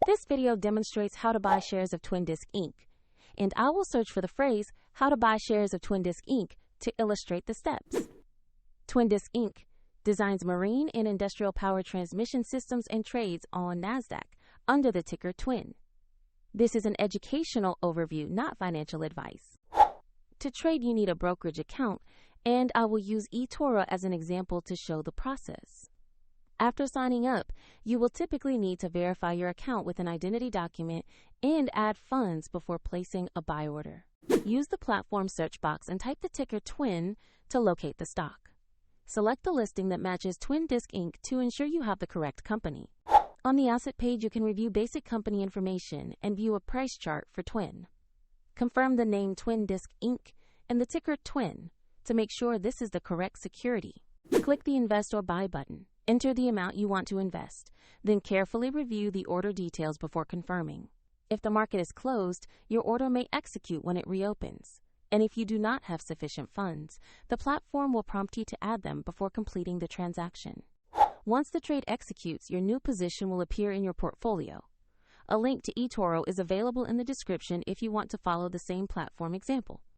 This video demonstrates how to buy shares of Twin Disc Inc., and I will search for the phrase, how to buy shares of Twin Disc Inc., to illustrate the steps. Twin Disc Inc. designs marine and industrial power transmission systems and trades on NASDAQ under the ticker TWIN. This is an educational overview, not financial advice. To trade, you need a brokerage account, and I will use eToro as an example to show the process. After signing up, you will typically need to verify your account with an identity document and add funds before placing a buy order. Use the platform search box and type the ticker TWIN to locate the stock. Select the listing that matches Twin Disc Inc. to ensure you have the correct company. On the asset page, you can review basic company information and view a price chart for Twin. Confirm the name Twin Disc Inc. and the ticker TWIN to make sure this is the correct security. Click the Invest or Buy button. Enter the amount you want to invest, then carefully review the order details before confirming. If the market is closed, your order may execute when it reopens. And if you do not have sufficient funds, the platform will prompt you to add them before completing the transaction. Once the trade executes, your new position will appear in your portfolio. A link to eToro is available in the description if you want to follow the same platform example.